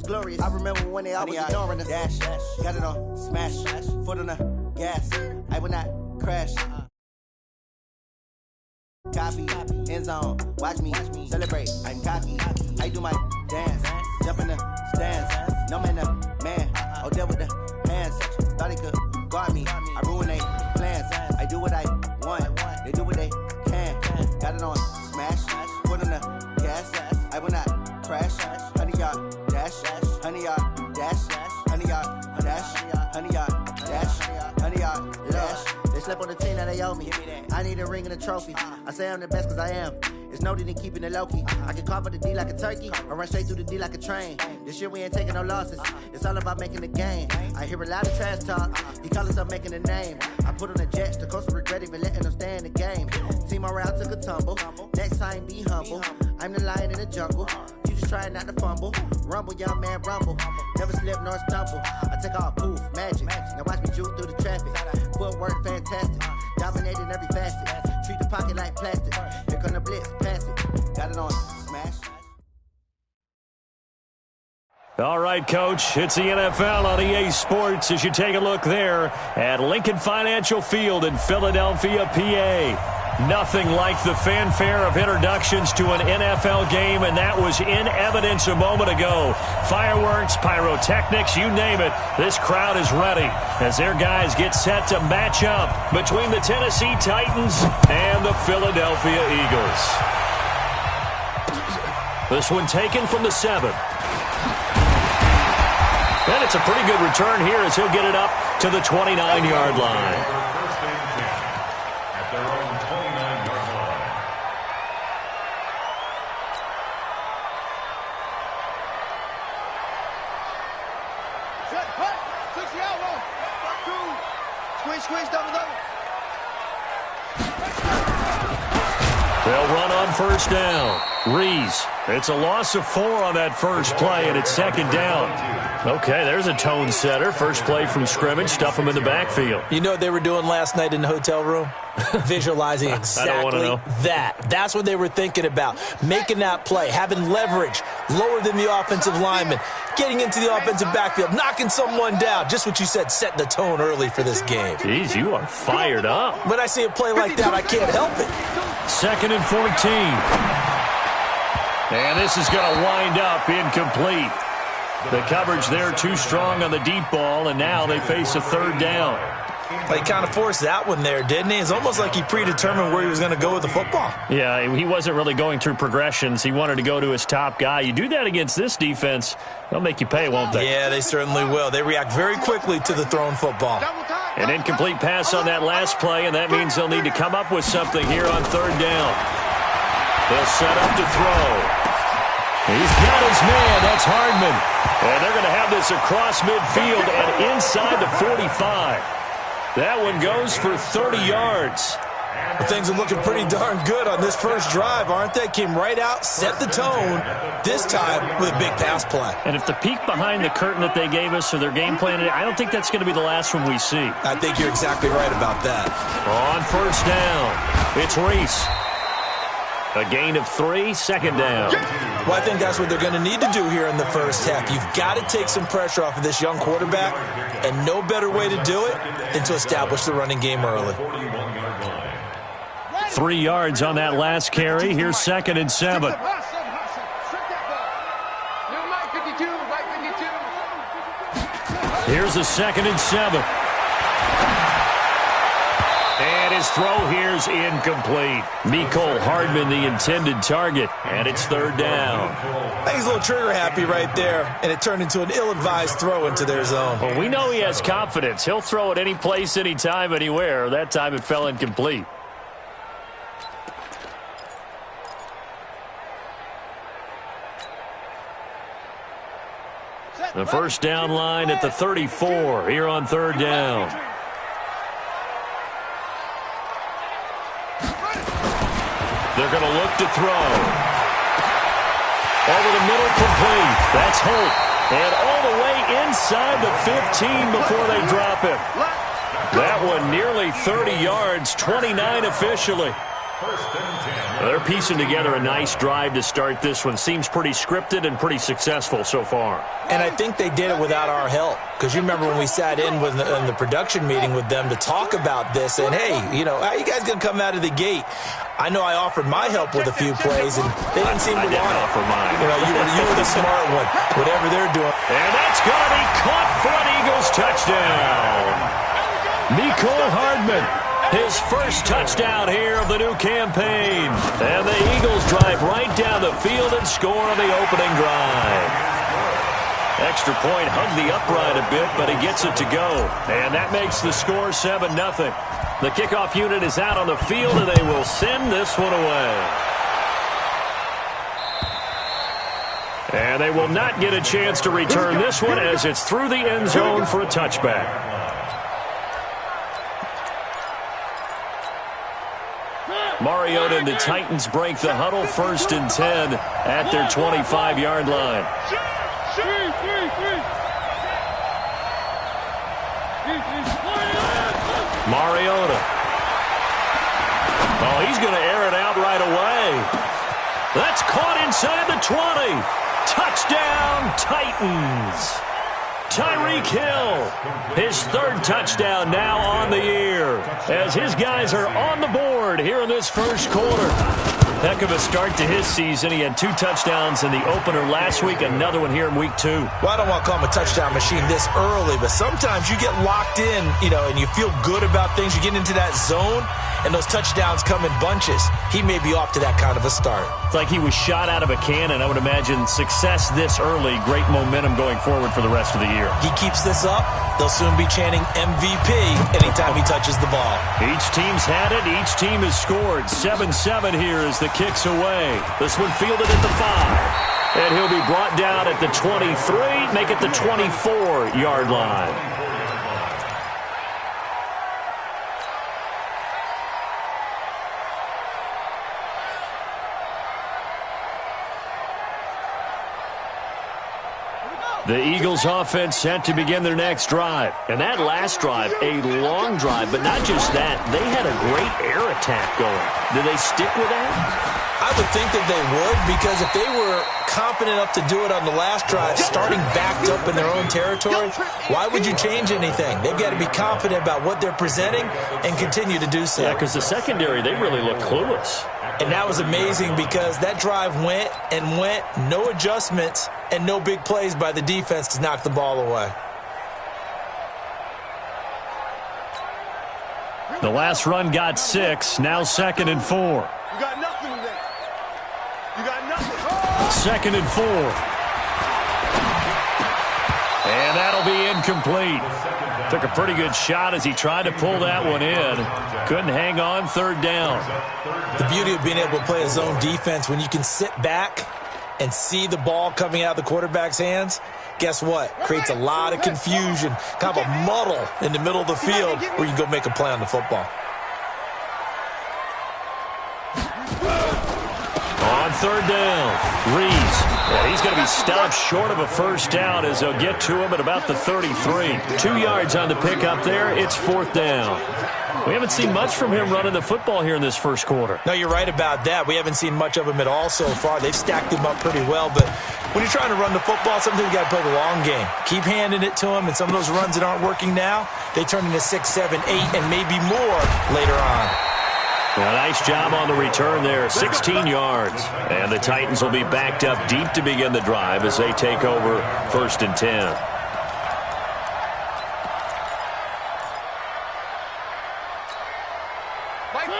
glorious. I remember when I was ignoring us. Dash, got it on, smash, foot on the gas. I will not crash. Copy, end zone, watch me celebrate. I'm cocky, I do my dance, jump in the stands. No man, man, oh there with the hands. Thought he could guard me. I ruin they plans. I do what I want. They do what they can. Got it on, smash, foot on the gas. I will not crash. 100-yard dash, 100-yard dash, 100-yard dash, 100-yard dash, 100-yard dash. They slept on the team that they owe me. I need a ring and a trophy. I say I'm the best cause I am. It's noted in keeping it low-key. I can carve up the D like a turkey or run straight through the D like a train. This year we ain't taking no losses. It's all about making the game. I hear a lot of trash talk. He call himself making a name. I put on the Jets. The coach regret even letting them stay in the game. Team morale took a tumble. Next time be humble. I'm the lion in the jungle. You just trying not to fumble. Rumble, young man, rumble. Never slip nor stumble. I take off, poof, magic. Now watch me juke through the traffic. Footwork fantastic. Dominating every facet. Treat the pocket like plastic. Here come the blitz, pass it. Got it on, smash. All right, Coach, it's the NFL on EA Sports as you take a look there at Lincoln Financial Field in Philadelphia, PA. Nothing like the fanfare of introductions to an NFL game, and that was in evidence a moment ago. Fireworks, pyrotechnics, you name it. This crowd is ready as their guys get set to match up between the Tennessee Titans and the Philadelphia Eagles. This one taken from the 7. And it's a pretty good return here as he'll get it up to the 29-yard line. Squeeze, double. They'll run on first down. Rees. It's a loss of 4 on that first play, and it's second down. Okay, there's a tone setter. First play from scrimmage. Stuff them in the backfield. You know what they were doing last night in the hotel room? Visualizing exactly that. That's what they were thinking about. Making that play, having leverage, lower than the offensive lineman, getting into the offensive backfield, knocking someone down. Just what you said, set the tone early for this game. Jeez, you are fired up. When I see a play like that, I can't help it. 2nd and 14. And this is going to wind up incomplete. The coverage there too strong on the deep ball, and now they face a third down. He kind of forced that one there, didn't he? It's almost like he predetermined where he was going to go with the football. Yeah, he wasn't really going through progressions. He wanted to go to his top guy. You do that against this defense, they'll make you pay, won't they? Yeah, they certainly will. They react very quickly to the thrown football. An incomplete pass on that last play, and that means they'll need to come up with something here on third down. They'll set up to throw. He's got his man. That's Hardman. And they're going to have this across midfield and inside the 45. That one goes for 30 yards. Things are looking pretty darn good on this first drive, aren't they? Came right out, set the tone, this time with a big pass play. And if the peek behind the curtain that they gave us or their game plan, I don't think that's going to be the last one we see. I think you're exactly right about that. On first down, it's Rees. A gain of 3, second down. Well, I think that's what they're going to need to do here in the first half. You've got to take some pressure off of this young quarterback, and no better way to do it than to establish the running game early. 3 yards on that last carry. Here's 2nd and 7. Here's a 2nd and 7. And his throw here's incomplete. Mecole Hardman, the intended target, and it's third down. I think he's a little trigger happy right there, and it turned into an ill-advised throw into their zone. Well, we know he has confidence. He'll throw it any place, anytime, anywhere. That time it fell incomplete. The first down line at the 34 here on third down. They're going to look to throw. Over the middle, complete. That's Holt. And all the way inside the 15 before they drop him. That one nearly 30 yards, 29 officially. They're piecing together a nice drive to start this one. Seems pretty scripted and pretty successful so far. And I think they did it without our help. Because you remember when we sat in the production meeting with them to talk about this, and hey, you know, how are you guys going to come out of the gate? I know I offered my help with a few plays, and they didn't seem to want it. Offer mine. You know, you were the smart one, whatever they're doing. And that's going to be caught for an Eagles touchdown. Mecole Hardman, his first touchdown here of the new campaign. And the Eagles drive right down the field and score on the opening drive. Extra point hugged the upright a bit, but he gets it to go. And that makes the score 7-0. The kickoff unit is out on the field, and they will send this one away. And they will not get a chance to return this one as it's through the end zone for a touchback. Mariota and the Titans break the huddle, 1st and 10 at their 25-yard line. Mariota. Oh, he's going to air it out right away. That's caught inside the 20. Touchdown, Titans. Tyreek Hill, his 3rd touchdown now on the year, as his guys are on the board here in this first quarter. Heck of a start to his season. He had 2 touchdowns in the opener last week, another one here in week 2. Well, I don't want to call him a touchdown machine this early, but sometimes you get locked in, you know, and you feel good about things. You get into that zone, and those touchdowns come in bunches. He may be off to that kind of a start. It's like he was shot out of a cannon. I would imagine success this early, great momentum going forward for the rest of the year. He keeps this up, they'll soon be chanting MVP anytime he touches the ball. Each team's had it. Each team has scored. 7-7 here as the kick's away. This one fielded at the 5. And he'll be brought down at the 23, make it the 24-yard line. The Eagles offense set to begin their next drive. And that last drive, a long drive, but not just that. They had a great air attack going. Did they stick with that? I would think that they would, because if they were confident enough to do it on the last drive, starting backed up in their own territory, why would you change anything? They've got to be confident about what they're presenting and continue to do so. Yeah, because the secondary, they really looked clueless. And that was amazing because that drive went and went, no adjustments, and no big plays by the defense to knock the ball away. The last run got 6, now 2nd and 4. You got nothing today. You got nothing. 2nd and 4. And that'll be incomplete. Took a pretty good shot as he tried to pull that one in. Couldn't hang on, 3rd down. The beauty of being able to play a zone defense, when you can sit back and see the ball coming out of the quarterback's hands, guess what? Creates a lot of confusion, kind of a muddle in the middle of the field where you can go make a play on the football. On 3rd down, Reeves. Well, he's going to be stopped short of a 1st down as they'll get to him at about the 33. 2 yards on the pickup there. It's 4th down. We haven't seen much from him running the football here in this first quarter. No, you're right about that. We haven't seen much of him at all so far. They've stacked him up pretty well, but when you're trying to run the football, sometimes you got to play the long game. Keep handing it to him, and some of those runs that aren't working now, they turn into 6, 7, 8, and maybe more later on. Well, nice job on the return there, 16 yards. And the Titans will be backed up deep to begin the drive as they take over 1st and 10.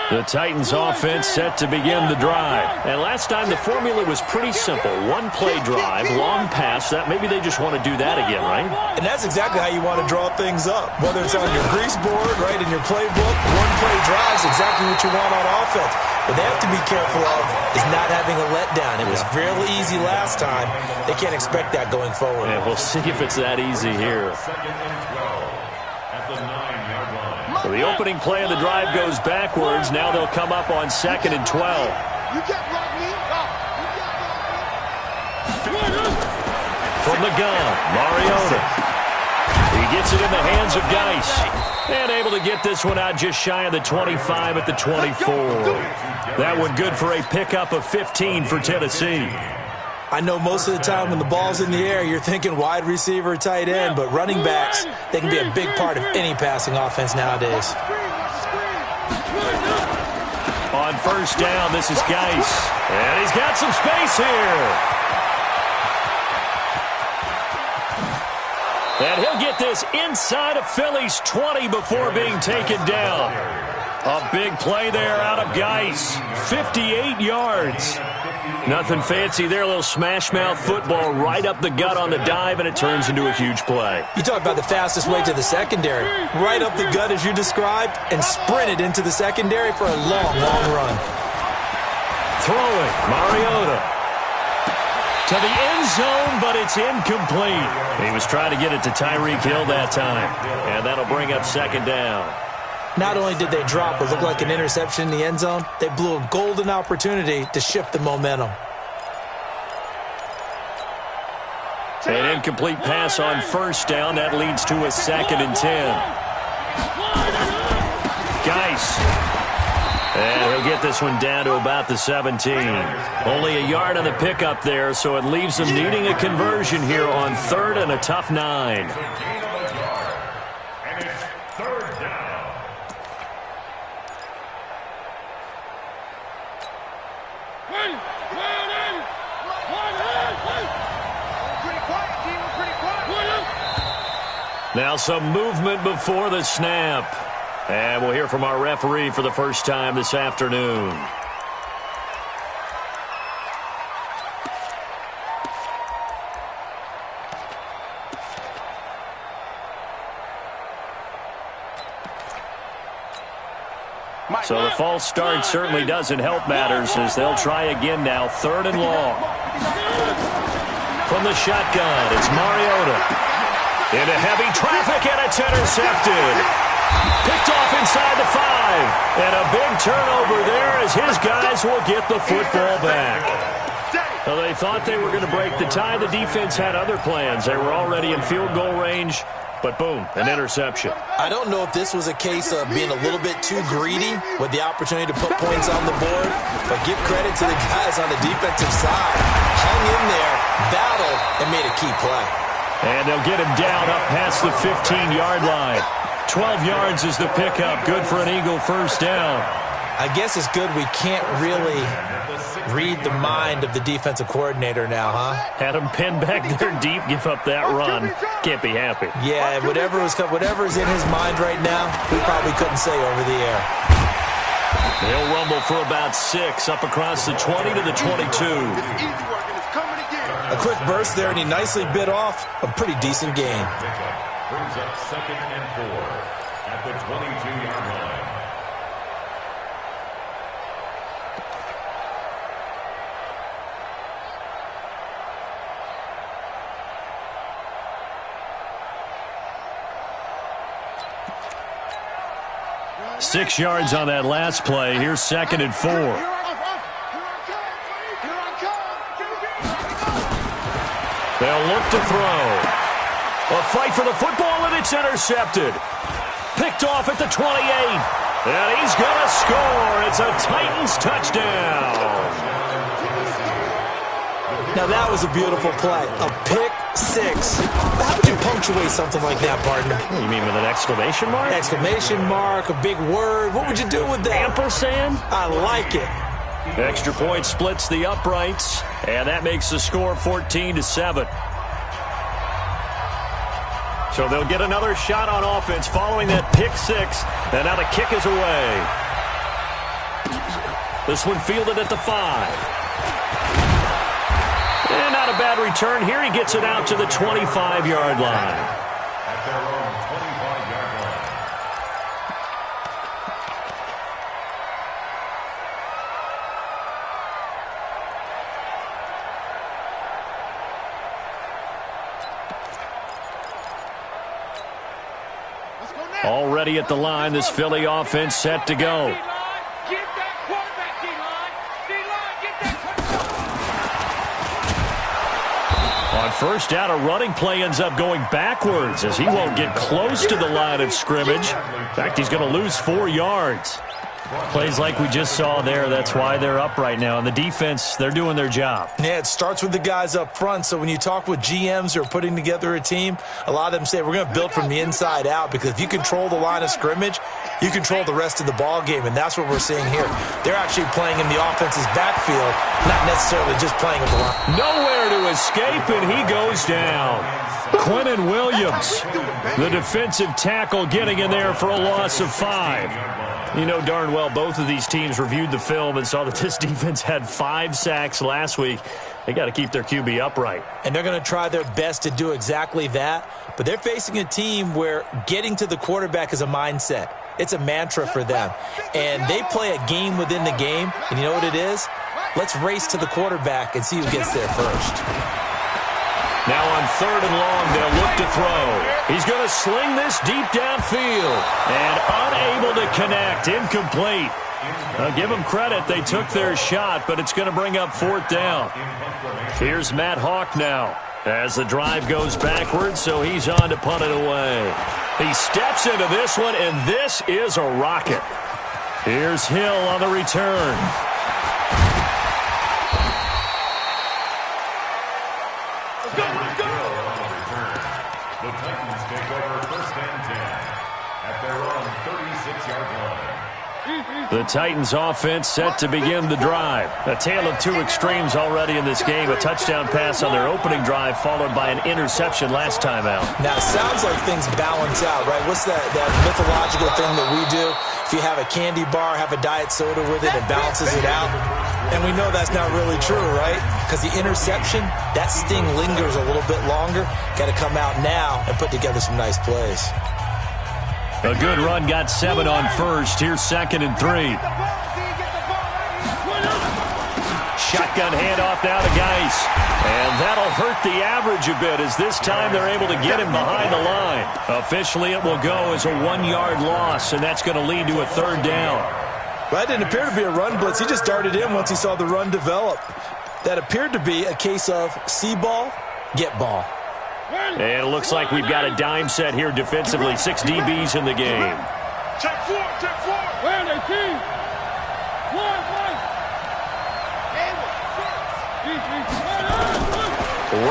The Titans offense set to begin the drive. And last time the formula was pretty simple. 1 play drive, long pass. That maybe they just want to do that again, right? And that's exactly how you want to draw things up. Whether it's on your grease board, right, in your playbook, 1 play drive is exactly what you want on offense. What they have to be careful of is not having a letdown. It was fairly easy last time. They can't expect that going forward. Yeah, we'll see if it's that easy here. So the opening play of the drive goes backwards. Now they'll come up on 2nd and 12. You can't block me. From the gun, Mariota. He gets it in the hands of Geis. And able to get this one out just shy of the 25 at the 24. That one good for a pickup of 15 for Tennessee. I know most of the time when the ball's in the air, you're thinking wide receiver, tight end, but running backs, they can be a big part of any passing offense nowadays. On first down, this is Geis. And he's got some space here. And he'll get this inside of Philly's 20 before being taken down. A big play there out of Geis. 58 yards. Nothing fancy there. A little smash-mouth football right up the gut on the dive, and it turns into a huge play. You talk about the fastest way to the secondary. Right up the gut as you described, and sprinted into the secondary for a long, long run. Throwing, Mariota. To the end zone, but it's incomplete. He was trying to get it to Tyreek Hill that time. And that'll bring up second down. Not only did they drop what looked like an interception in the end zone, they blew a golden opportunity to shift the momentum. An incomplete pass on first down. That leads to a 2nd and 10. Geis. And he'll get this one down to about the 17. Only a yard on the pickup there, so it leaves them needing a conversion here on 3rd and a tough 9. And it's 3rd down. Now some movement before the snap. And we'll hear from our referee for the first time this afternoon. So the false start certainly doesn't help matters as they'll try again now. 3rd and long. From the shotgun, it's Mariota. Into heavy traffic, and it's intercepted. Picked off inside the 5. And a big turnover there as his guys will get the football back. Well, they thought they were going to break the tie. The defense had other plans. They were already in field goal range. But boom, an interception. I don't know if this was a case of being a little bit too greedy with the opportunity to put points on the board, but give credit to the guys on the defensive side. Hung in there, battled, and made a key play. And they'll get him down up past the 15-yard line. 12 yards is the pickup. Good for an Eagle first down. I guess it's good we can't really read the mind of the defensive coordinator now, huh? Had him pinned back there deep, give up that run. Can't be happy. Yeah, whatever's in his mind right now, we probably couldn't say over the air. They'll rumble for about 6 up across the 20 to the 22. A quick burst there, and he nicely bit off a pretty decent gain. Brings up 2nd and 4 at the 22-yard line. Six yards on that last play. Here's 2nd and 4. They'll look to throw. A fight for the football, and it's intercepted. Picked off at the 28. And he's going to score. It's a Titans touchdown. Now that was a beautiful play. A pick six. How would you punctuate something like that, partner? You mean with an exclamation mark? Exclamation mark, a big word. What would you do with that? Ampersand? I like it. Extra point splits the uprights, and that makes the score 14-7. So they'll get another shot on offense following that pick six, and now the kick is away. This one fielded at the 5. And not a bad return here. He gets it out to the 25-yard line. At their own 25-yard line. Already at the line, this Philly offense set to go. On first down, a running play ends up going backwards as he won't get close to the line of scrimmage. In fact, he's going to lose 4 yards. Plays like we just saw there, that's why they're up right now. And the defense, they're doing their job. Yeah, it starts with the guys up front. So when you talk with GMs who are putting together a team, a lot of them say we're going to build from the inside out, because if you control the line of scrimmage, you control the rest of the ball game, and that's what we're seeing here. They're actually playing in the offense's backfield, not necessarily just playing at the line. Nowhere to escape, and he goes down. Quentin Williams, the defensive tackle, getting in there for a loss of 5. You know darn well both of these teams reviewed the film and saw that this defense had 5 sacks last week. They got to keep their QB upright. And they're going to try their best to do exactly that. But they're facing a team where getting to the quarterback is a mindset. It's a mantra for them. And they play a game within the game. And you know what it is? Let's race to the quarterback and see who gets there first. Now on 3rd and long, they'll look to throw. He's going to sling this deep downfield and unable to connect. Incomplete. I'll give them credit. They took their shot, but it's going to bring up 4th down. Here's Matt Hawk now as the drive goes backwards, so he's on to punt it away. He steps into this one, and this is a rocket. Here's Hill on the return. The Titans take over 1st and 10 at their own 36-yard line. The Titans offense set to begin the drive. A tale of 2 extremes already in this game. A touchdown pass on their opening drive followed by an interception last time out. Now, it sounds like things balance out, right? What's that mythological thing that we do? If you have a candy bar, have a diet soda with it, it balances it out. And we know that's not really true, right? Because the interception, that sting lingers a little bit longer. Got to come out now and put together some nice plays. A good run got 7 on first. Here's 2nd and 3. Shotgun handoff now to Geis. And that'll hurt the average a bit as this time they're able to get him behind the line. Officially, it will go as a 1-yard loss, and that's going to lead to a 3rd down. Well, that didn't appear to be a run blitz. He just darted in once he saw the run develop. That appeared to be a case of see ball, get ball. And it looks like we've got a dime set here defensively. 6 DBs in the game. Check 4, check 4. Where are they, team? 1.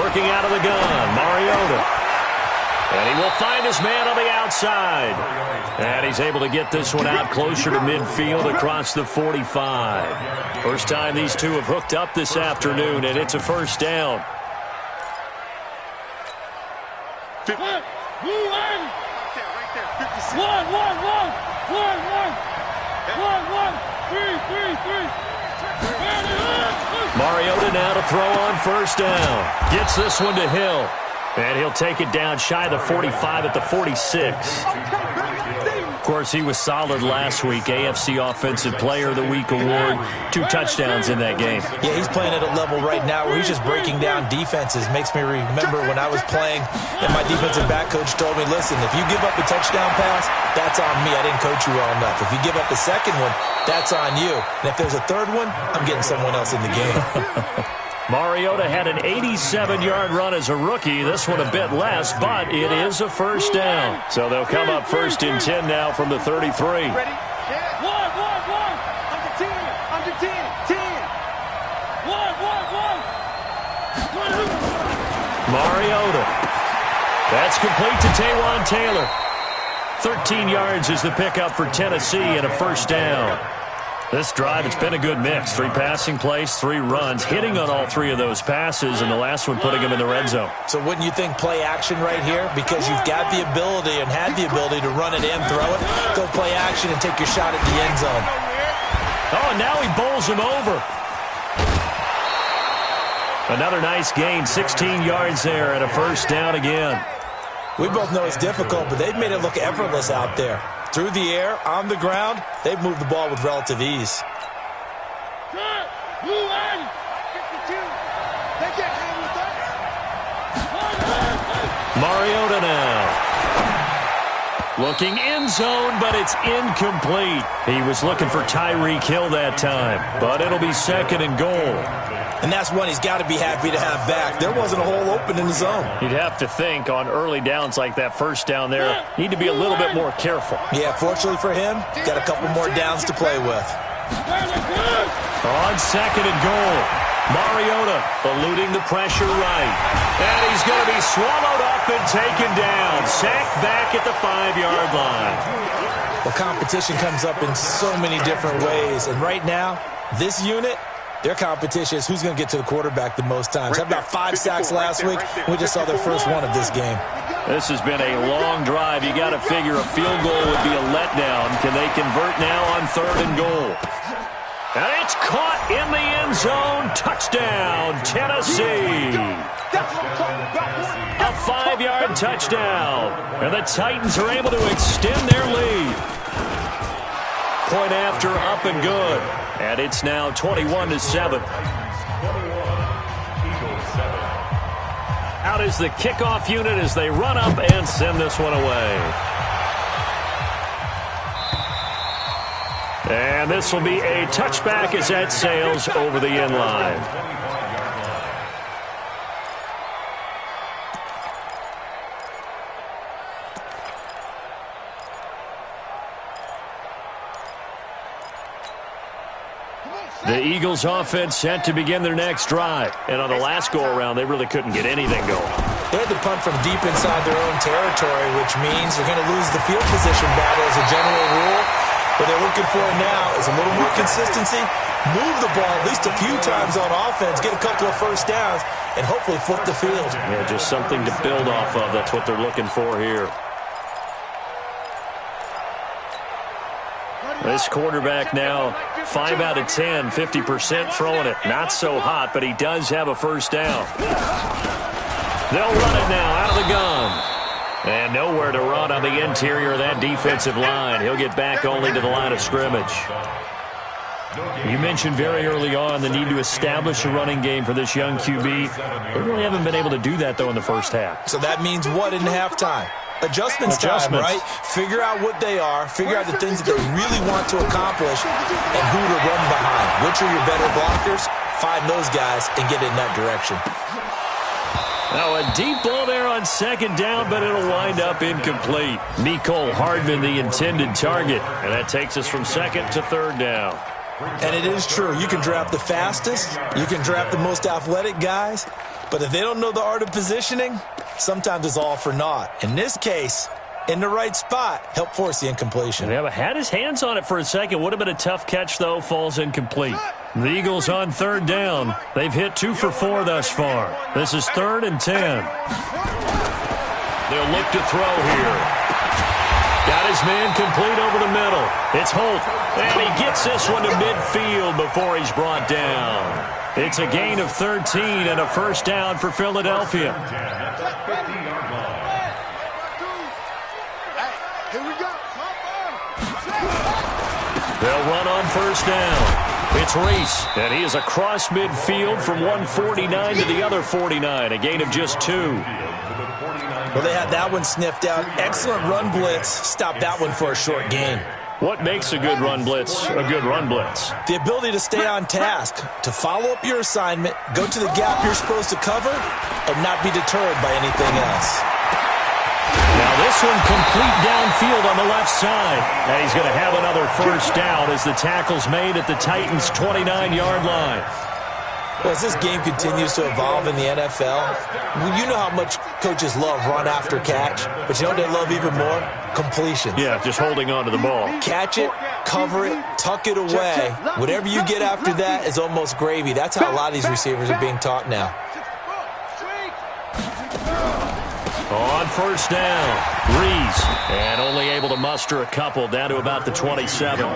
Working out of the gun, Mariota. And he will find his man on the outside. And he's able to get this one out closer to midfield across the 45. First time these two have hooked up this afternoon, and it's a 1st down. 1. 1. 1. 1. 1. 3. Mariota now to throw on 1st down. Gets this one to Hill. And he'll take it down shy of the 45 at the 46. Of course, he was solid last week. AFC Offensive Player of the Week award. 2 touchdowns in that game. Yeah, he's playing at a level right now where he's just breaking down defenses. Makes me remember when I was playing and my defensive back coach told me, listen, if you give up a touchdown pass, that's on me. I didn't coach you well enough. If you give up the second one, that's on you. And if there's a 3rd one, I'm getting someone else in the game. Mariota had an 87-yard run as a rookie. This one a bit less, but it is a 1st down. So they'll come up 1st and 10 now from the 33. Ready? 1. 1. 1. Under 10. Under 10. 10. 1. 1. 1. Mariota. That's complete to Taywan Taylor. 13 yards is the pickup for Tennessee and a 1st down. This drive, it's been a good mix. 3 passing plays, 3 runs, hitting on all 3 of those passes, and the last one putting them in the red zone. So wouldn't you think play action right here? Because you've got the ability and had the ability to run it in, throw it, go play action and take your shot at the end zone. Oh, and now he bowls him over. Another nice gain, 16 yards there and a 1st down again. We both know it's difficult, but they've made it look effortless out there. Through the air, on the ground, they've moved the ball with relative ease. Mariota now. Looking end zone, but it's incomplete. He was looking for Tyreek Hill that time, but it'll be 2nd and goal. And that's one he's got to be happy to have back. There wasn't a hole open in the zone. You'd have to think on early downs like that first down there, need to be a little bit more careful. Yeah, fortunately for him, got a couple more downs to play with. On 2nd and goal, Mariota eluding the pressure right. And he's going to be swallowed up and taken down. Sacked back at the 5-yard line. Well, competition comes up in so many different ways. And right now, this unit, their competition is who's going to get to the quarterback the most times. Had about 5 sacks last week. We just saw their first one of this game. This has been a long drive. You got to figure a field goal would be a letdown. Can they convert now on 3rd and goal? And it's caught in the end zone. Touchdown, Tennessee. A 5-yard touchdown. And the Titans are able to extend their lead. Point after, up and good. And it's now 21-7. Out is the kickoff unit as they run up and send this one away. And this will be a touchback as that sails over the end line. The Eagles offense set to begin their next drive. And on the last go-around, they really couldn't get anything going. They had to punt from deep inside their own territory, which means they're going to lose the field position battle as a general rule. What they're looking for now is a little more consistency, move the ball at least a few times on offense, get a couple of first downs, and hopefully flip the field. Yeah, just something to build off of. That's what they're looking for here. This quarterback now 5 out of 10, 50% throwing it. Not so hot, but he does have a first down. They'll run it now out of the gun. And nowhere to run on the interior of that defensive line. He'll get back only to the line of scrimmage. You mentioned very early on the need to establish a running game for this young QB. They really haven't been able to do that, though, in the first half. So that means what in halftime? Adjustments time, right? Figure out what they are, figure out the things that they really want to accomplish, and who to run behind. Which are your better blockers? Find those guys and get in that direction. Now a deep ball there on 2nd down, but it'll wind up incomplete. Mecole Hardman, the intended target, and that takes us from 2nd to 3rd down. And it is true. You can draft the fastest, you can draft the most athletic guys, but if they don't know the art of positioning, sometimes it's all for naught. In this case, in the right spot, help force the incompletion. Yeah, but had his hands on it for a second. Would have been a tough catch, though. Falls incomplete. The Eagles on 3rd down. They've hit 2 for 4 thus far. This is 3rd and 10. They'll look to throw here. Got his man complete over the middle. It's Holt, and he gets this one to midfield before he's brought down. It's a gain of 13 and a first down for Philadelphia. They'll run on 1st down. It's Reese, and he is across midfield from 149 to the other 49, a gain of just 2. Well, they had that one sniffed out. Excellent run blitz. Stop that one for a short gain. What makes a good run blitz a good run blitz? The ability to stay on task, to follow up your assignment, go to the gap you're supposed to cover, and not be deterred by anything else. Now this one complete downfield on the left side. And he's going to have another first down as the tackle's made at the Titans' 29-yard line. Well, as this game continues to evolve in the NFL, you know how much coaches love run after catch, but you know what they love even more? Completions. Yeah, just holding on to the ball. Catch it, cover it, tuck it away. Whatever you get after that is almost gravy. That's how a lot of these receivers are being taught now. On 1st down, Reese, and only able to muster a couple down to about the 27.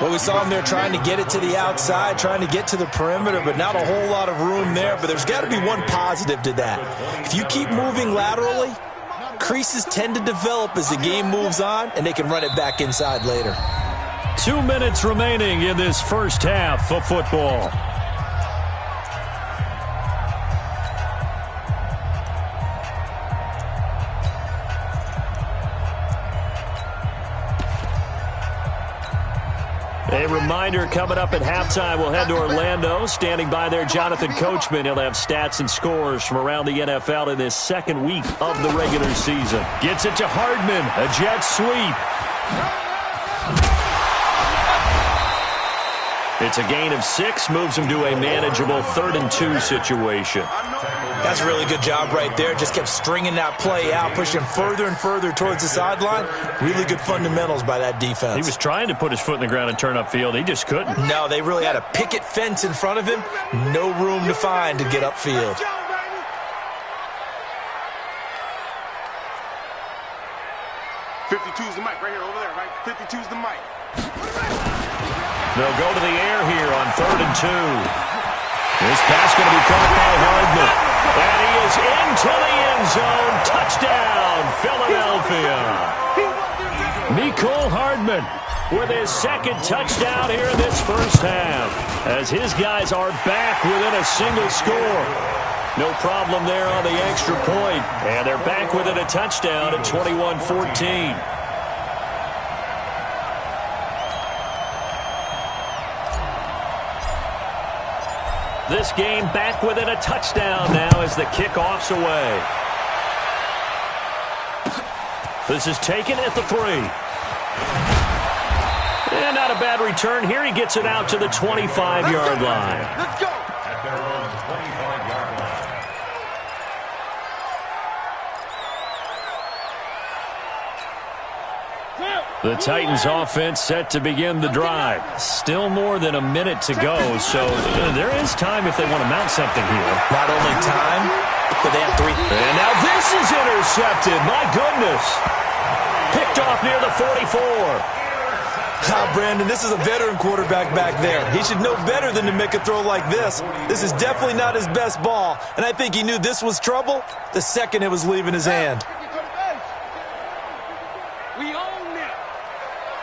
Well, we saw him there trying to get it to the outside, trying to get to the perimeter, but not a whole lot of room there. But there's got to be one positive to that. If you keep moving laterally, creases tend to develop as the game moves on, and they can run it back inside later. 2 minutes remaining in this first half of football. A reminder, coming up at halftime, we'll head to Orlando. Standing by there, Jonathan Coachman. He'll have stats and scores from around the NFL in this second week of the regular season. Gets it to Hardman. A jet sweep. It's a gain of 6, moves him to a manageable 3rd and 2 situation. That's a really good job right there. Just kept stringing that play out, pushing further and further towards the sideline. Really good fundamentals by that defense. He was trying to put his foot in the ground and turn upfield. He just couldn't. No, they really had a picket fence in front of him. No room to find to get upfield. .52's the mic right here, over there, right? 52's the mic. They'll go to the air here on 3rd and 2. This pass going to be caught by Hardman. And he is into the end zone. Touchdown, Philadelphia. Mecole Hardman with his 2nd touchdown here in this first half, as his guys are back within a single score. No problem there on the extra point. And they're back within a touchdown at 21-14. This game back within a touchdown now as the kickoff's away. This is taken at the 3. And not a bad return here. He gets it out to the 25-yard line. Let's go. At their own 25-yard line. The Titans offense set to begin the drive. Still more than a minute to go, so there is time if they want to mount something here. Not only time, but they have 3. And now this is intercepted. My goodness. Picked off near the 44. Brandon, this is a veteran quarterback back there. He should know better than to make a throw like this. This is definitely not his best ball, and I think he knew this was trouble the second it was leaving his hand. We own them.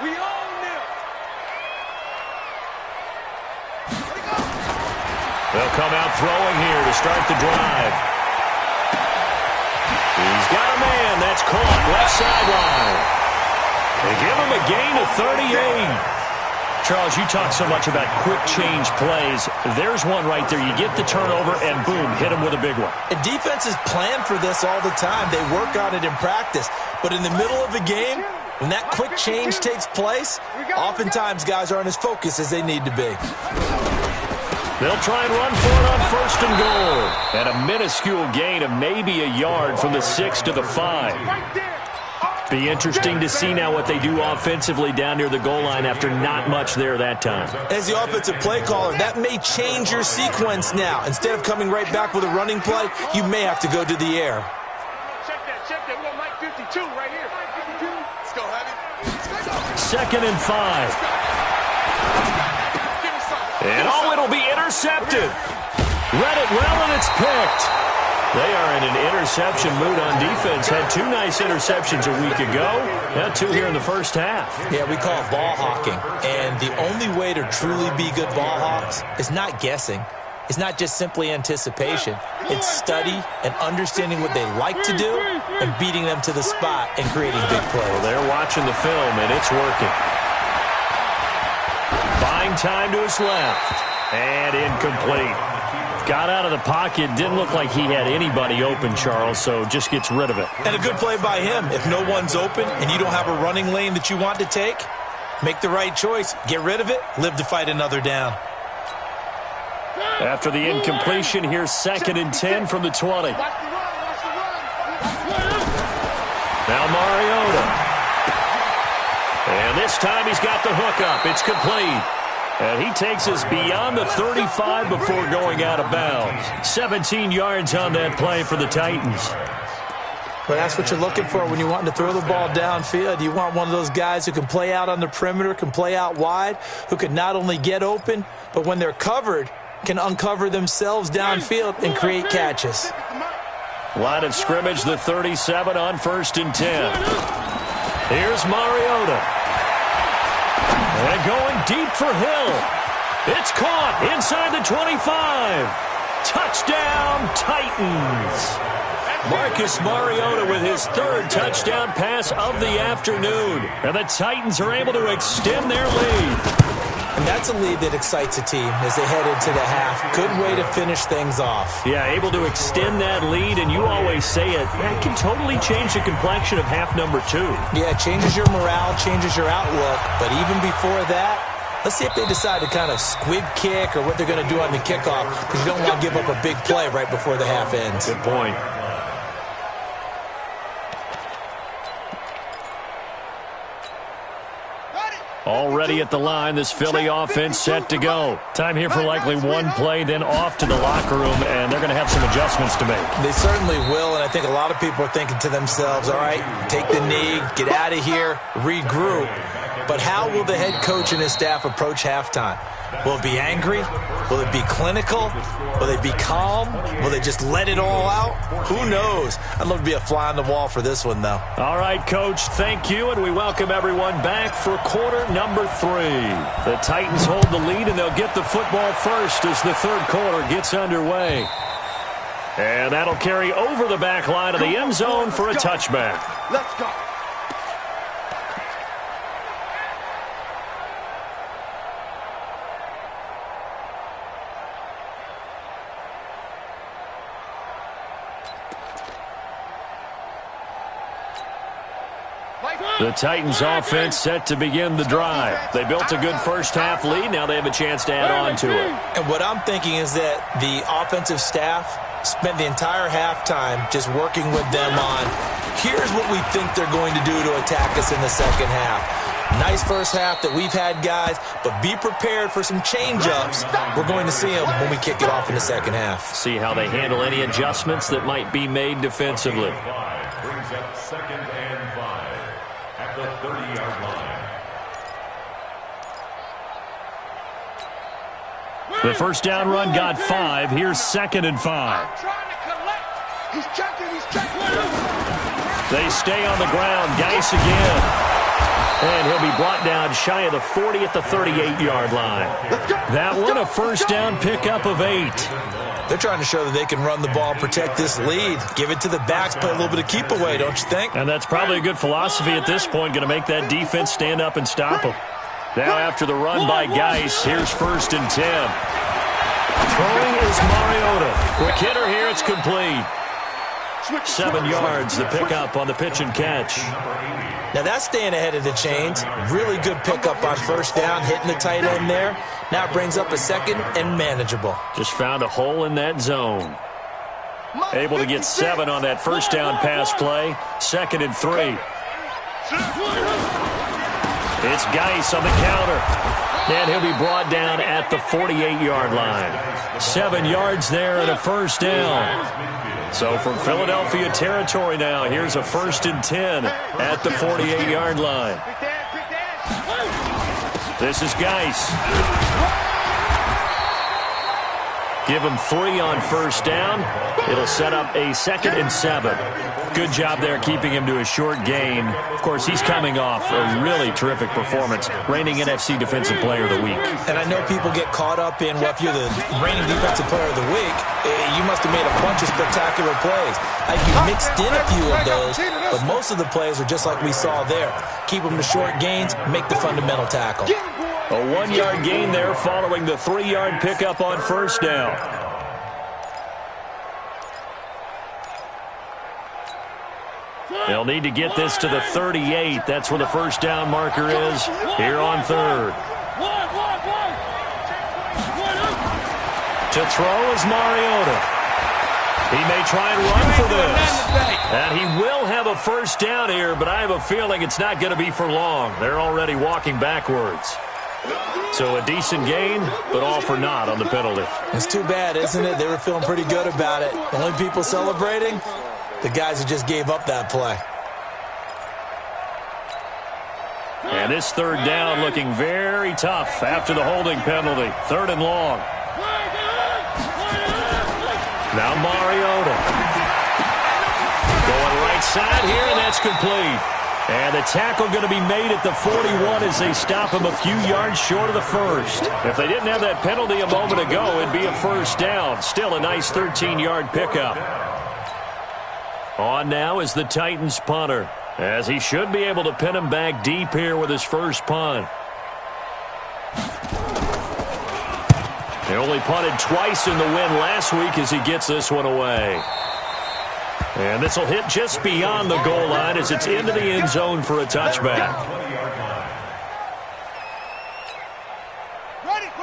We own them. They'll come out throwing here to start the drive. He's got a man. That's caught left sideline. They give him a gain of 38. Charles, you talk so much about quick change plays. There's one right there. You get the turnover, and boom, hit him with a big one. And defenses plan for this all the time. They work on it in practice. But in the middle of the game, when that quick change takes place, oftentimes guys aren't as focused as they need to be. They'll try and run for it on 1st and goal. And a minuscule gain of maybe a yard from the 6 to the 5. Be interesting to see now what they do offensively down near the goal line after not much there that time. As the offensive play caller, that may change your sequence now. Instead of coming right back with a running play, you may have to go to the air. Check that. We got Mike 52 right here. 52. Let's go, honey. 2nd and 5. And it'll be intercepted. Read it well, and it's picked. They are in an interception mood on defense. Had 2 nice interceptions a week ago. Now 2 here in the first half. Yeah, we call it ball hawking. And the only way to truly be good ball hawks is not guessing. It's not just simply anticipation. It's study and understanding what they like to do and beating them to the spot and creating big plays. Well, they're watching the film, and it's working. Buying time to his left. And incomplete. Got out of the pocket. Didn't look like he had anybody open, Charles, so just gets rid of it. And a good play by him. If no one's open and you don't have a running lane that you want to take, make the right choice. Get rid of it. Live to fight another down. After the incompletion, here's 2nd and 10 from the 20. Now Mariota. And this time he's got the hook up. It's complete. And he takes us beyond the 35 before going out of bounds. 17 yards on that play for the Titans. Well, that's what you're looking for when you want to throw the ball downfield. You want one of those guys who can play out on the perimeter, can play out wide, who can not only get open, but when they're covered, can uncover themselves downfield and create catches. Line of scrimmage, the 37 on 1st and 10. Here's Mariota. And going deep for Hill. It's caught inside the 25. Touchdown, Titans. Marcus Mariota with his 3rd touchdown pass of the afternoon. And the Titans are able to extend their lead. And that's a lead that excites a team as they head into the half. Good way to finish things off. Yeah, able to extend that lead, and you always say it, that can totally change the complexion of half number 2. Yeah, it changes your morale, changes your outlook. But even before that, let's see if they decide to kind of squib kick or what they're going to do on the kickoff, because you don't want to give up a big play right before the half ends. Good point. Already at the line, this Philly offense set to go. Time here for likely one play, then off to the locker room, and they're going to have some adjustments to make. They certainly will, and I think a lot of people are thinking to themselves, all right, take the knee, get out of here, regroup. But how will the head coach and his staff approach halftime? Will it be angry? Will it be clinical? Will they be calm? Will they just let it all out? Who knows? I'd love to be a fly on the wall for this one, though. All right, Coach, thank you, and we welcome everyone back for quarter number 3. The Titans hold the lead, and they'll get the football first as the third quarter gets underway. And that'll carry over the back line of the end zone for a touchback. Let's go. The Titans offense set to begin the drive. They built a good first half lead. Now they have a chance to add on to it. And what I'm thinking is that the offensive staff spent the entire halftime just working with them on, here's what we think they're going to do to attack us in the second half. Nice first half that we've had, guys, but be prepared for some change-ups. We're going to see them when we kick it off in the second half. See how they handle any adjustments that might be made defensively. Brings up 2nd and 5 at the 30-yard line. The first down run got 5. Here's 2nd and 5. Trying to collect. He's checking. They stay on the ground. Geis again. And he'll be brought down shy of the 40 at the 38-yard line. That one, a first down pickup of 8. They're trying to show that they can run the ball, protect this lead, give it to the backs, play a little bit of keep away, don't you think? And that's probably a good philosophy at this point, going to make that defense stand up and stop them. Now after the run by Geis, here's 1st and 10. Throwing is Mariota. Quick hitter here, it's complete. 7 yards, the pickup on the pitch and catch. Now that's staying ahead of the chains. Really good pickup on first down, hitting the tight end there. Now it brings up a 2nd and manageable. Just found a hole in that zone. Able to get 7 on that first down pass play. 2nd and 3. It's Geis on the counter. And he'll be brought down at the 48-yard line. 7 yards there and a first down. So from Philadelphia territory now, here's a 1st and 10 at the 48-yard line. This is Geis. Give him 3 on first down. It'll set up a 2nd and 7. Good job there keeping him to a short gain. Of course, he's coming off a really terrific performance, reigning NFC Defensive Player of the Week. And I know people get caught up in, well, if you're the reigning Defensive Player of the Week, you must have made a bunch of spectacular plays. You mixed in a few of those, but most of the plays are just like we saw there. Keep them to short gains, make the fundamental tackle. A 1-yard gain there following the 3-yard pickup on first down. They'll need to get this to the 38. That's where the first down marker is here on 3rd. To throw is Mariota. He may try and run for this. And he will have a first down here, but I have a feeling it's not going to be for long. They're already walking backwards. So a decent gain, but all for naught on the penalty. It's too bad, isn't it? They were feeling pretty good about it. The only people celebrating, the guys who just gave up that play. And this 3rd down looking very tough after the holding penalty. 3rd and long. Now Mariota. Going right side here, and that's complete. And the tackle going to be made at the 41 as they stop him a few yards short of the first. If they didn't have that penalty a moment ago, it'd be a first down. Still a nice 13-yard pickup. On now is the Titans punter, as he should be able to pin him back deep here with his first punt. They only punted twice in the win last week as he gets this one away. And this will hit just beyond the goal line as it's into the end zone for a touchback.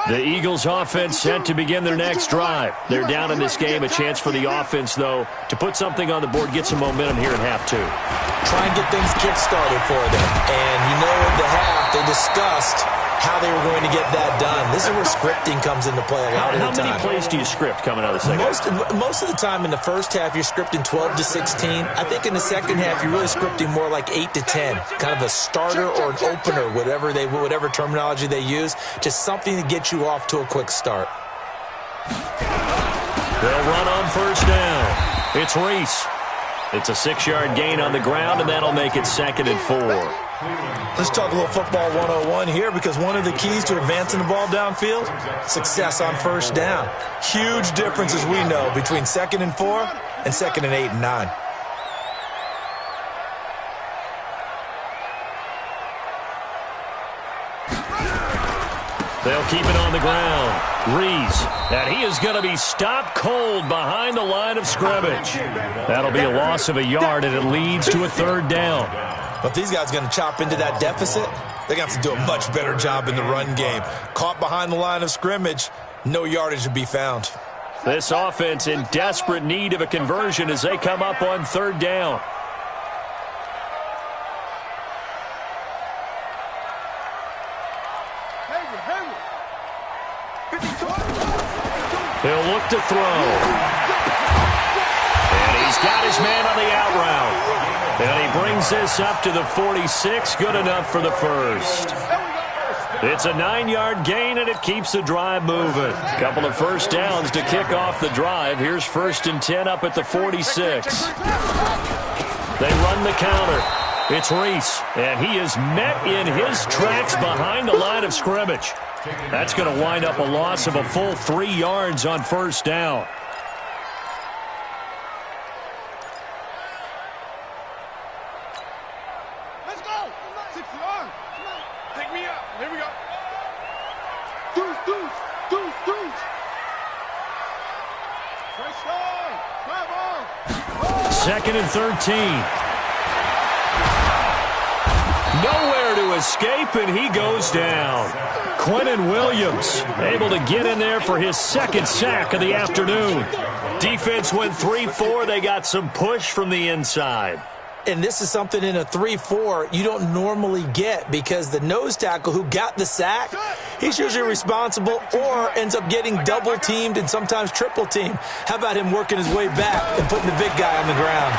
The Eagles offense set to begin their next drive. They're down in this game. A chance for the offense, though, to put something on the board, get some momentum here in half two. Try and get things kick-started for them. And you know in the half, they discussed how they were going to get that done. This is where scripting comes into play a lot of the time. How many plays do you script coming out of the second half? Most of the time in the first half, you're scripting 12 to 16. I think in the second half, you're really scripting more like 8 to 10. Kind of a starter or an opener, whatever terminology they use. Just something to get you off to a quick start. They'll run on first down. It's Reese. It's a 6-yard gain on the ground, and that'll make it 2nd and 4. Let's talk a little football 101 here, because one of the keys to advancing the ball downfield, success on first down. Huge difference, as we know, between 2nd and 4 and 2nd and 8 and 9. They'll keep it on the ground. Reese, and he is going to be stopped cold behind the line of scrimmage. That'll be a loss of a yard, and it leads to a 3rd down. But these guys are going to chop into that deficit. They're going to have to do a much better job in the run game. Caught behind the line of scrimmage, no yardage to be found. This offense in desperate need of a conversion as they come up on 3rd down. He'll look to throw. And he's got his man on the out route. And he brings this up to the 46. Good enough for the first. It's a 9-yard gain, and it keeps the drive moving. A couple of first downs to kick off the drive. Here's 1st and 10 up at the 46. They run the counter. It's Reese, and he is met in his tracks behind the line of scrimmage. That's going to wind up a loss of a full 3 yards on first down. Let's go. 6 yards. Take me up. Here we go. Deuce. Fresh start. Grab on. 2nd and 13. Nowhere to escape, and he goes down. Quentin Williams able to get in there for his 2nd sack of the afternoon. Defense went 3-4. They got some push from the inside. And this is something in a 3-4 you don't normally get, because the nose tackle who got the sack, he's usually responsible or ends up getting double-teamed and sometimes triple-teamed. How about him working his way back and putting the big guy on the ground?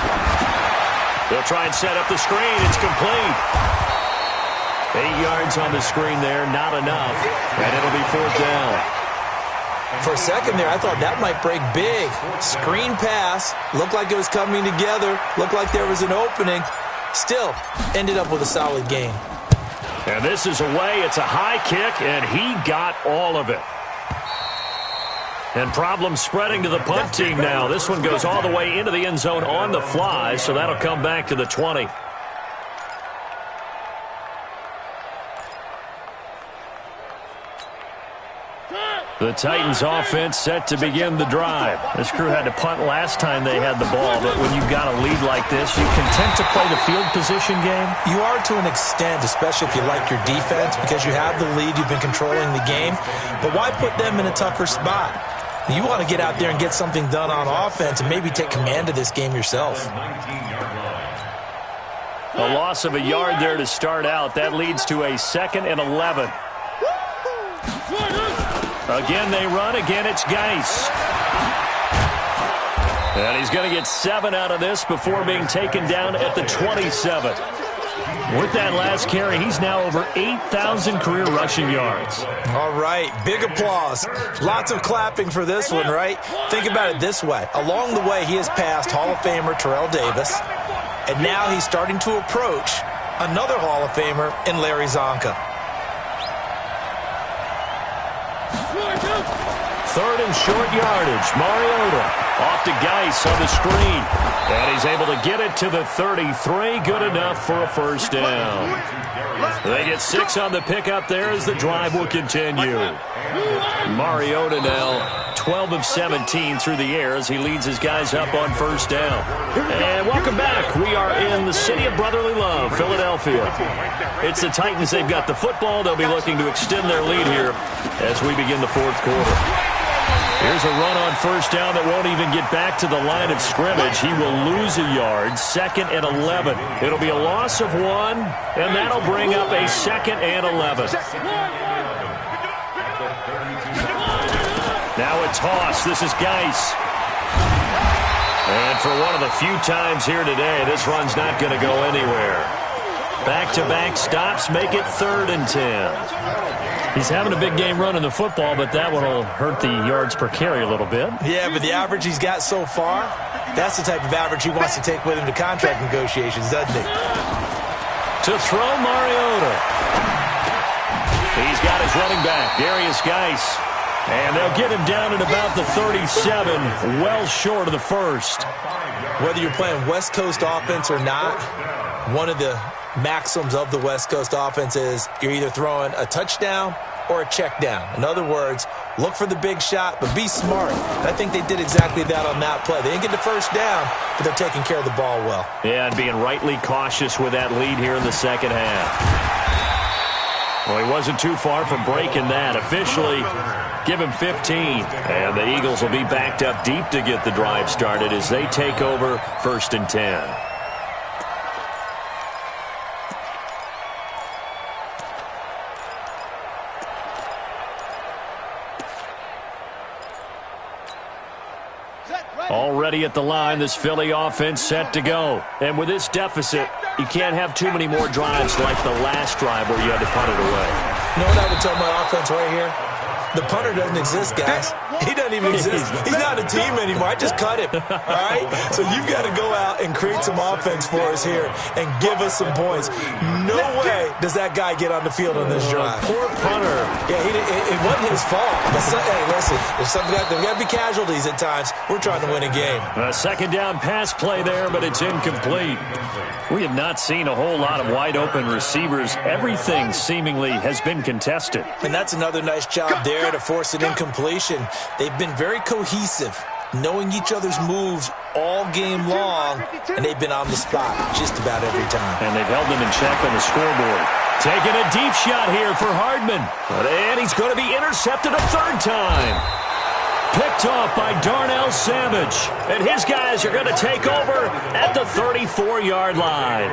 They'll try and set up the screen. It's complete. 8 yards on the screen there, not enough. And it'll be 4th down. For a second there, I thought that might break big. Screen pass. Looked like it was coming together. Looked like there was an opening. Still, ended up with a solid gain. And this is away. It's a high kick, and he got all of it. And problems spreading to the punt team now. This one goes all the way into the end zone on the fly, so that'll come back to the 20. The Titans offense set to begin the drive. This crew had to punt last time they had the ball, but when you've got a lead like this, you content to play the field position game? You are to an extent, especially if you like your defense, because you have the lead, you've been controlling the game. But why put them in a tougher spot? You want to get out there and get something done on offense and maybe take command of this game yourself. A loss of a yard there to start out. That leads to a 2nd and 11. Again, they run. Again, it's Geis. And he's going to get 7 out of this before being taken down at the 27. With that last carry, he's now over 8,000 career rushing yards. All right, big applause. Lots of clapping for this one, right? Think about it this way. Along the way, he has passed Hall of Famer Terrell Davis, and now he's starting to approach another Hall of Famer in Larry Zonka. 3rd and short yardage. Mariota Off to Geis on the screen. And he's able to get it to the 33. Good enough for a first down. They get 6 on the pickup there as the drive will continue. Mariota now 12 of 17 through the air as he leads his guys up on first down. And welcome back. We are in the city of brotherly love, Philadelphia. It's the Titans. They've got the football. They'll be looking to extend their lead here as we begin the fourth quarter. Here's a run on first down that won't even get back to the line of scrimmage. He will lose a yard. 2nd and 11. It'll be a loss of 1, and that'll bring up a 2nd and 11. Now a toss. This is Geis. And for one of the few times here today, this run's not going to go anywhere. Back-to-back stops make it 3rd and 10. He's having a big game running the football, but that one will hurt the yards per carry a little bit. Yeah, but the average he's got so far, that's the type of average he wants to take with him to contract negotiations, doesn't he? To throw Mariota. He's got his running back, Darius Geis. And they'll get him down at about the 37, well short of the first. Whether you're playing West Coast offense or not, one of the maxims of the West Coast offense is you're either throwing a touchdown or a check down. In other words, look for the big shot, but be smart. And I think they did exactly that on that play. They didn't get the first down, but they're taking care of the ball well. Yeah, and being rightly cautious with that lead here in the second half. Well, he wasn't too far from breaking that. Officially, give him 15. And the Eagles will be backed up deep to get the drive started as they take over 1st and 10. Already at the line, this Philly offense set to go. And with this deficit, you can't have too many more drives like the last drive where you had to punt it away. You know what I would tell my offense right here? The punter doesn't exist, guys. He doesn't even exist. He's not a team anymore. I just cut him, all right? So you've got to go out and create some offense for us here and give us some points. No way does that guy get on the field on this drive. Poor punter. Yeah, it wasn't his fault. But hey, listen, there's got to be casualties at times. We're trying to win a game. A 2nd down pass play there, but it's incomplete. We have not seen a whole lot of wide-open receivers. Everything seemingly has been contested. And that's another nice job there to force an incompletion. They've been very cohesive, knowing each other's moves all game long, and they've been on the spot just about every time. And they've held them in check on the scoreboard. Taking a deep shot here for Hardman. And he's going to be intercepted a 3rd time. Picked off by Darnell Savage. And his guys are going to take over at the 34-yard line.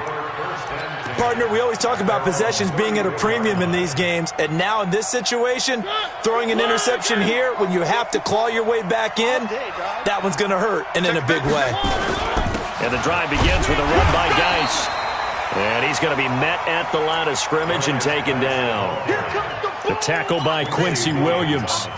Partner, we always talk about possessions being at a premium in these games, and now in this situation, throwing an interception here when you have to claw your way back in, that one's going to hurt, and in a big way. And the drive begins with a run by Geis. And he's going to be met at the line of scrimmage and taken down. The tackle by Quincy Williams.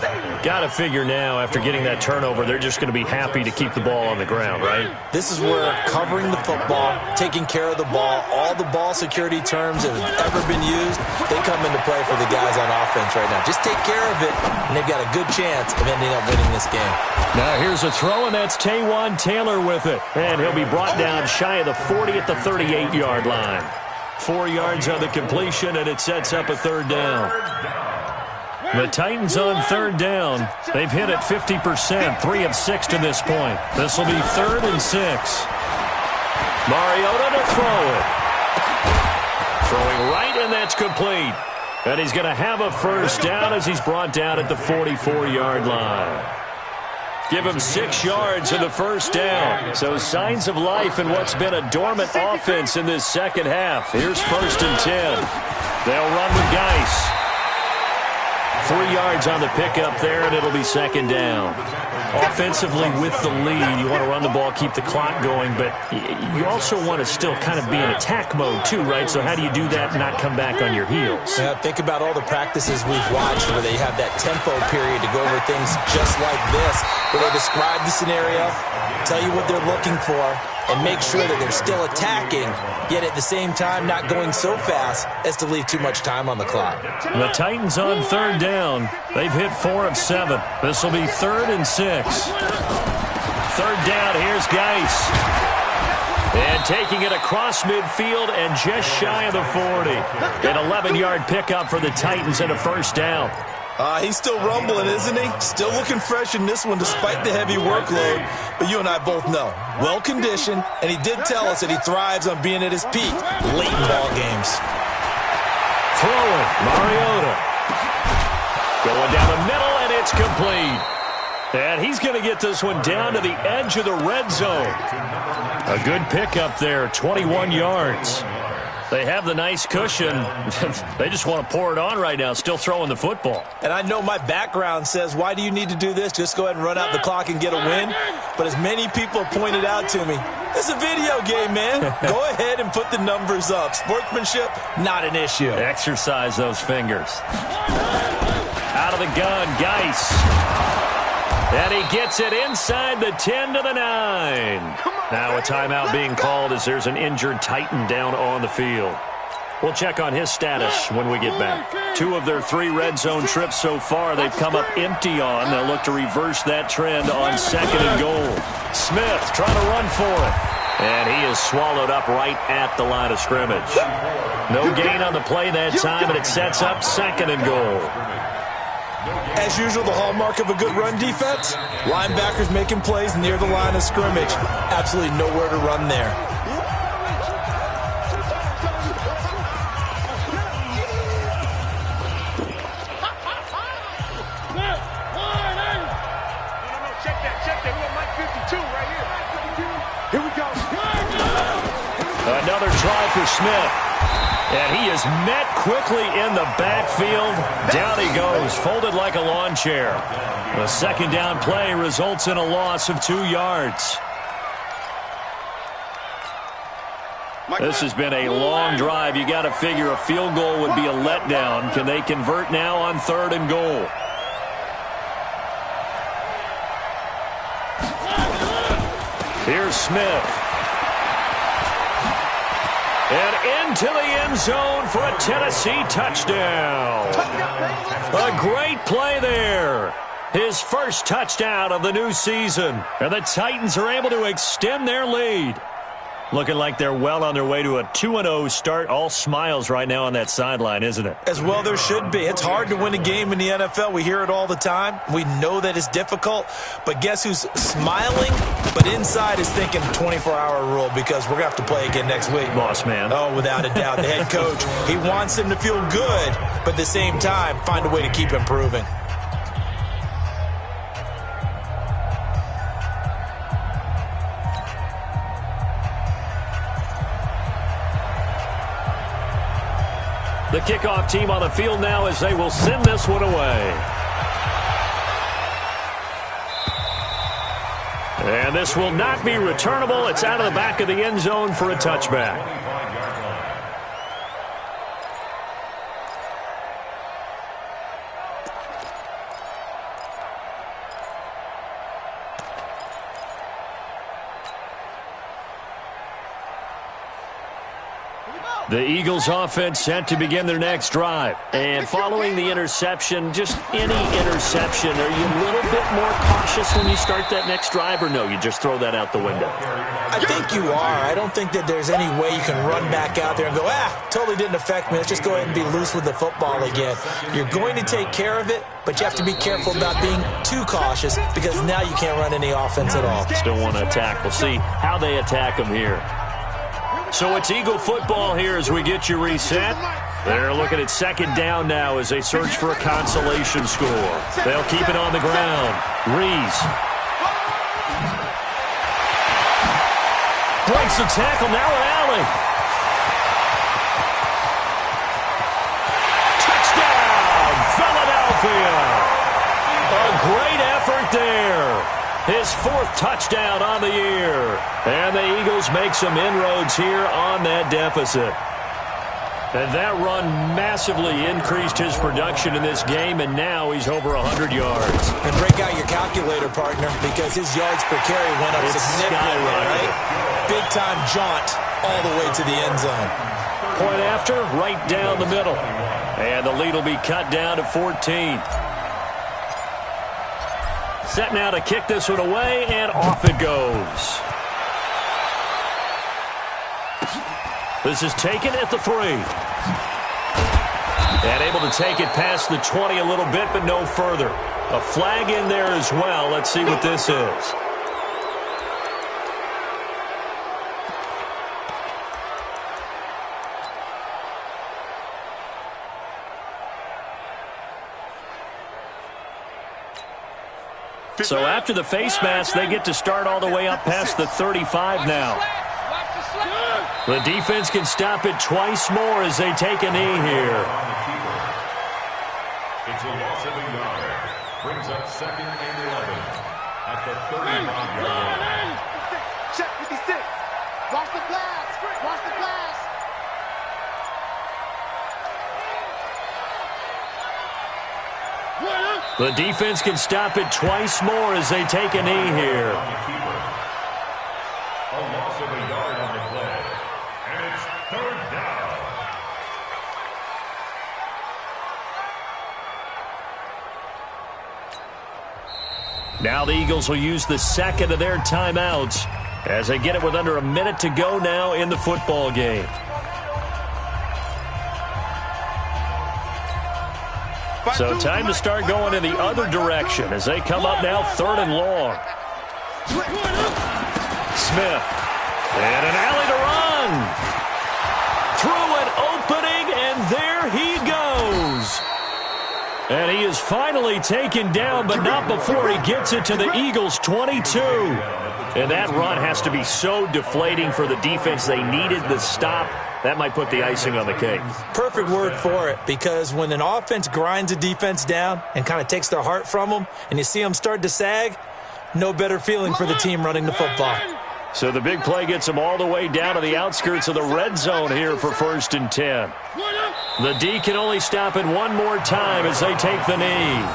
Got to figure now, after getting that turnover, they're just going to be happy to keep the ball on the ground, right? This is where covering the football, taking care of the ball, all the ball security terms that have ever been used, they come into play for the guys on offense right now. Just take care of it, and they've got a good chance of ending up winning this game. Now here's a throw, and that's Taywan Taylor with it. And he'll be brought down shy of the 40 at the 38-yard line. 4 yards on the completion, and it sets up a 3rd down. The Titans on 3rd down. They've hit it 50%, 3 of 6 to this point. This will be 3rd and 6. Mariota to throw it. Throwing right, and that's complete. And he's going to have a first down as he's brought down at the 44-yard line. Give him 6 yards in the first down. So signs of life in what's been a dormant offense in this second half. Here's 1st and 10. They'll run with Geis. 3 yards on the pickup there, and it'll be 2nd down. Offensively with the lead, you want to run the ball, keep the clock going, but you also want to still kind of be in attack mode too, right? So how do you do that and not come back on your heels? Yeah, think about all the practices we've watched where they have that tempo period to go over things just like this, where they describe the scenario, tell you what they're looking for, and make sure that they're still attacking, yet at the same time not going so fast as to leave too much time on the clock. The Titans on 3rd down. They've hit 4 of 7. This will be 3rd and 6. third down, here's Geis. And taking it across midfield and just shy of the 40. An 11-yard pickup for the Titans and a first down. He's still rumbling, isn't he? Still looking fresh in this one despite the heavy workload. But you and I both know, well-conditioned, and he did tell us that he thrives on being at his peak late in ball games. Throwing, Mariota. Going down the middle, and it's complete. And he's going to get this one down to the edge of the red zone. A good pickup there, 21 yards. They have the nice cushion. They just want to pour it on right now, still throwing the football. And I know my background says, why do you need to do this? Just go ahead and run out the clock and get a win. But as many people pointed out to me, this is a video game, man. Go ahead and put the numbers up. Sportsmanship, not an issue. Exercise those fingers. Out of the gun, Geis. And he gets it inside the 10 to the 9. Now a timeout being called as there's an injured Titan down on the field. We'll check on his status when we get back. 2 of their 3 red zone trips so far they've come up empty on. They'll look to reverse that trend on 2nd and goal. Smith trying to run for it. And he is swallowed up right at the line of scrimmage. No gain on the play that time, and it sets up 2nd and goal. As usual, the hallmark of a good run defense, linebackers making plays near the line of scrimmage. Absolutely nowhere to run there. Check that. We got Mike 52 right here. Here we go. Another try for Smith. And he is met quickly in the backfield. Down he goes, folded like a lawn chair. The 2nd down play results in a loss of 2 yards. This has been a long drive. You got to figure a field goal would be a letdown. Can they convert now on 3rd and goal? Here's Smith. And into the end zone for a Tennessee touchdown. A great play there. His first touchdown of the new season. And the Titans are able to extend their lead. Looking like they're well on their way to a 2-0 start. All smiles right now on that sideline, isn't it? As well there should be. It's hard to win a game in the NFL. We hear it all the time. We know that it's difficult. But guess who's smiling? But inside is thinking 24-hour rule because we're going to have to play again next week. Boss man. Oh, without a doubt. The head coach, he wants them to feel good, but at the same time, find a way to keep improving. The kickoff team on the field now as they will send this one away. And this will not be returnable. It's out of the back of the end zone for a touchback. The Eagles offense set to begin their next drive. And following the interception, just any interception, are you a little bit more cautious when you start that next drive, or no, you just throw that out the window? I think you are. I don't think that there's any way you can run back out there and go, totally didn't affect me. Let's just go ahead and be loose with the football again. You're going to take care of it, but you have to be careful about being too cautious because now you can't run any offense at all. Still want to attack. We'll see how they attack them here. So it's Eagle football here as we get you reset. They're looking at 2nd down now as they search for a consolation score. They'll keep it on the ground. Rees breaks the tackle. Now an alley. Touchdown, Philadelphia. A great effort there. His 4th touchdown on the year. And the Eagles make some inroads here on that deficit. And that run massively increased his production in this game, and now he's over 100 yards. And break out your calculator, partner, because his yards per carry went up significantly, right? Big-time jaunt all the way to the end zone. Point after, right down the middle. And the lead will be cut down to 14. Set now to kick this one away, and off it goes. This is taken at the 3. And able to take it past the 20 a little bit, but no further. A flag in there as well. Let's see what this is. So after the face mask, they get to start all the way up past the 35 now. The defense can stop it twice more as they take a knee here. It's a loss of a yard. Brings up 2nd and 11 at the 35-yard line. Check 56. Watch the glass. Watch the glass. The defense can stop it twice more as they take a knee here. A loss of a yard on the play. And it's 3rd down. Now the Eagles will use the second of their timeouts as they get it with under a minute to go now in the football game. So time to start going in the other direction as they come up now 3rd and long. Smith. And an alley to run. Through an opening, and there he goes. And he is finally taken down, but not before he gets it to the Eagles' 22. And that run has to be so deflating for the defense. They needed the stop. That might put the icing on the cake. Perfect word for it, because when an offense grinds a defense down and kind of takes their heart from them, and you see them start to sag, no better feeling for the team running the football. So the big play gets them all the way down to the outskirts of the red zone here for 1st and 10. The D can only stop it one more time as they take the knee.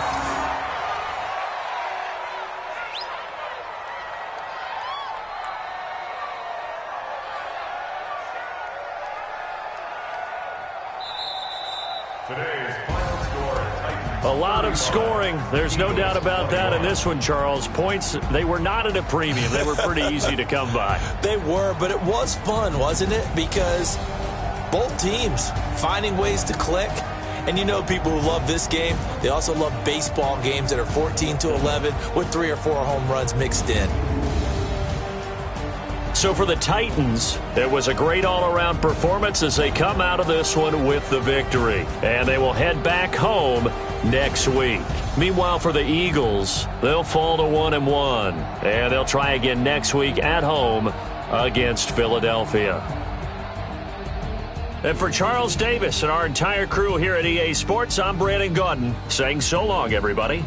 A lot of scoring. There's no doubt about that in this one, Charles. Points, they were not at a premium. They were pretty easy to come by. They were, but it was fun, wasn't it? Because both teams finding ways to click. And you know people who love this game, they also love baseball games that are 14-11 with 3 or 4 home runs mixed in. So for the Titans, it was a great all-around performance as they come out of this one with the victory. And they will head back home next week. Meanwhile, for the Eagles, they'll fall to 1-1. And they'll try again next week at home against Philadelphia. And for Charles Davis and our entire crew here at EA Sports, I'm Brandon Gaudin saying so long, everybody.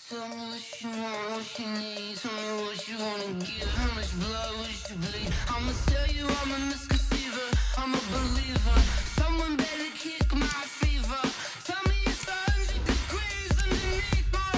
Tell me what you want, what you need. Tell me what you wanna give. How much blood would you bleed? I'ma tell you I'm a misconceiver. I'm a believer. Someone better kick my fever. Tell me it's 100 degrees underneath my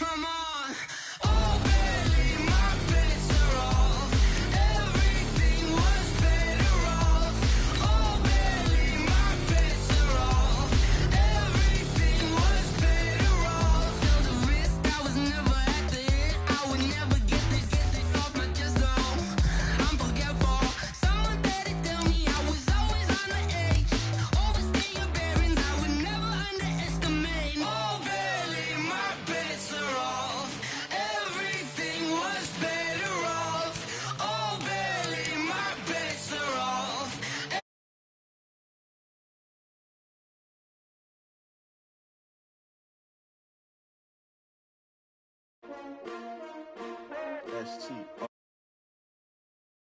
Come on. Oh, barely, my bets are off. Everything was better off. Oh, barely, my bets are off. Everything was better off. Feel the risk, I was never at the hit. I would never get this off my chest, though. I'm forgetful. Someone better tell me I was always on the edge. Overstay your bearings, I would never underestimate. Oh, barely, my bets are off. Everything was better off. Oh, barely, my bets are off. That's cheap.